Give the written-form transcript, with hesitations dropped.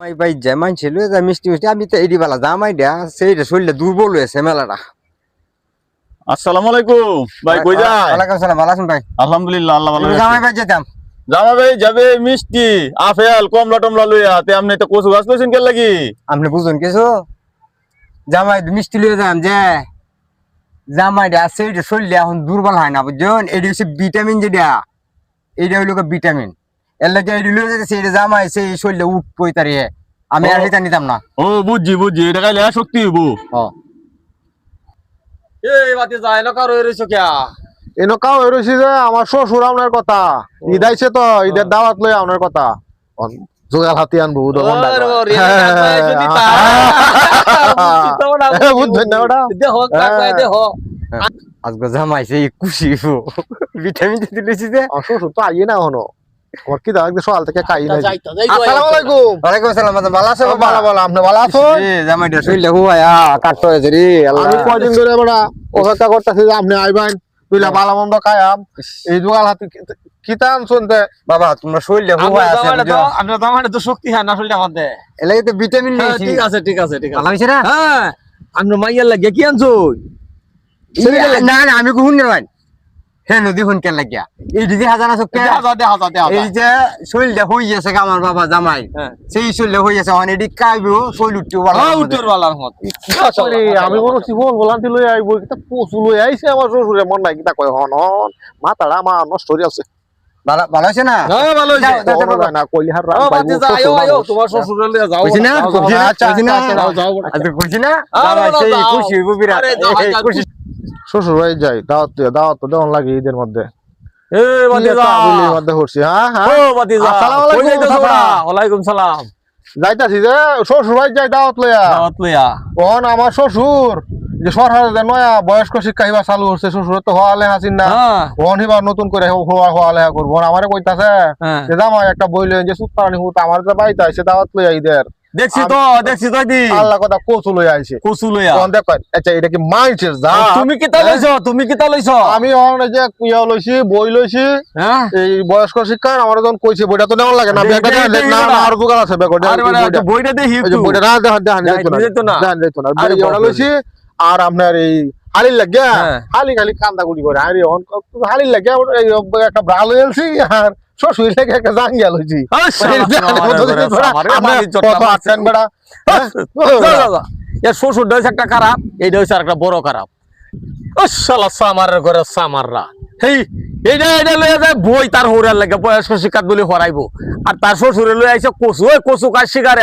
ভাই ভাই যেমন ছিল যা মিষ্টি মিষ্টি আমি তো এডি বেলা জামাই দিয়া সেইটা শরীরটা দুর্বল হয়েছে মেলাটা। আসসালামু আলাইকুম ভাই, কই যায়? ওয়ালাইকুম সালাম, ভালো আছেন ভাই? আলহামদুলিল্লাহ, আল্লাহ ভালো রাখছে। জামাই ভাই যেতাম। জামা ভাই যাবে মিষ্টি আপেল কমলা টমলা লইয়া, তে আপনি তো কচু গাছ লইছেন কে লাগি? আপনি বুঝুন কিছু জামাই মিষ্টি লিয়ে যাম যে জামাই দিয়া সেইটা শরীরটা এখন দুর্বল হয় না বুঝছেন, এটি হচ্ছে ভিটামিন যেটা, এইটা হইলো ভিটামিন। এর লাগে এটি লিয়ে যেতে সেইটা জামাই সেই শরীরটা উঠ পইতারিয়ে আমি আর এটা নিতাম না। ও বুঝছি বুঝছি, এটা খাইলে শক্তি হইব। এই বাতি যায় না কারো রইছো কিয়া এনেকাও হয়েছি যে আমার শ্বশুর আনার কথা, ঈদ আইছে তো ঈদের দাওয়াত লই আনার কথা, জোগাল হাতি আনবো বুঝছেন না ওটা। আজকে জামাই সেই খুশি ভিটামিন দিতেছি যে আমার শ্বশুর তো আইয়ে না এখনো, আমার কি দাও সকাল থেকে খাই নাই। আসসালামু আসসালামু আলাইকুম। ওয়ালাইকুম আসসালাম, ভালো আছো? ভালো ভালো, আপনি ভালো আছেন? জামাইটা শরীরটা হুয়া কাটতে হয়েছে রে আল্লাহ। আমি কয়দিন ধরে বড়া অপেক্ষা করতেছি যে আপনি আইবেন, দুইলা ভালো মন্দ খাইয়াম। এই জোগাল হাতি কিতা আনছুনতে বাবা তোমার শরীরটা হুয়া আছে বুঝছো, আপনার দামানে তো শক্তি হয় না শরীরটা আমাদের। এর লাগি তো ভিটামিন নিয়েছি। ঠিক আছে ঠিক আছে ঠিক ভালো আছে। হইছে না? হ্যাঁ আপনি মাইয়ার লাগে কি আনছো? না না আমি কোন নেবেন হ্যাঁ নদী হুন কেন লাগিয়া এই দিদি হাজার আছে এই যে শরীরটা হয়ে গেছে আমার বাবা জামাই, সেই শরীরটা হয়ে গেছে অন এডি কাইবো শরীর উঠতে উত্তর বালার মত। আমি কোনো জীবন গোলান্তি লই আইবো, কিতা পশু লই আইছে আমার শ্বশুরে, মন নাই কিতা কয় হন হন মাথাটা আমার নষ্ট হয়ে আছে। ভালো হয়েছে না? হ্যাঁ ভালো হইছে। না কইলি হার ও বাতি যাও আয়ো তোমার শ্বশুরের লইয়া যাও। কইছি না আচ্ছা, কইছি না আচ্ছা, যাও। আজকে কইছি না আরে জামাই সেই যাও। খুশি হইবো বিরাট আরে যাও, এই যাও, খুশি। শ্বশুর বাড়ি যাই, দাওয়াত তো দেওয়ান লাগে ঈদের মধ্যে। এ বাতি যাও। কাবুলির মধ্যে হচ্ছি। হ্যাঁ হ্যাঁ, ও বাতি যাও। আসসালামু আলাইকুম, কই যাইতাছো চাচা। ওরা? ওয়ালাইকুম সালাম। যাইতাছি যে শ্বশুর বাড়ি যাই দাওয়াত লইয়া। দাওয়াত লইয়া। কোন আমার শ্বশুর যে সরকারের যে নয়া বয়স্ক শিক্ষা হিবা চালু হচ্ছে, শ্বশুর তো হওয়া লেখা চিন না, হ্যাঁ কোন হিবা নতুন করে হওয়া লেখা করবো। আমারে কইতাছে হ্যাঁ। যে জামাই একটা বই লই যে সুতারানি হুত আমার যে বাড়িতে আইছে দাওয়াত লইয়া ঈদের, দেখছি তো দি আল্লাহ কথা কচু লইয়া আইছে। কচু লইয়া। কোন দেখ আচ্ছা এটা কি মাইছে যা তুমি কিতা লইছো? তুমি কিতা লইছো? আমি অনে যে ইয়া লইছি বই লইছি হ্যাঁ এই বয়স্ক শিক্ষার, আমার যখন কইছে বইটা তো নেওয়া লাগে না, ব্যাগটা না না আর দোকান আছে ব্যাগটা আরে বাবা বইটা দেখি একটু। বইটা না দেখান যাইতো না। বই ওটা লইছি। আর আপনার এই হালির লাগিয়া হ্যাঁ। হালি খালি কান্দা গুড়ি করে আরে হালির লাগিয়া এই একটা ব্রা লইছি, আর শ্বশুর লাগে একটা জাঙ্গিয়া লইছি। শ্বশুরটা হচ্ছে একটা খারাপ, এইটা হচ্ছে একটা বড় খারাপ। সামারের ঘরে সামাররা হেই এইটা এটা লইয়া যায় বই তার হরার লাগে বয়স্ক শিক্ষাত বলে হরাইবো, আর তার শ্বশুরে লই আইছে কচু, ওই কচু কাজ শিকারে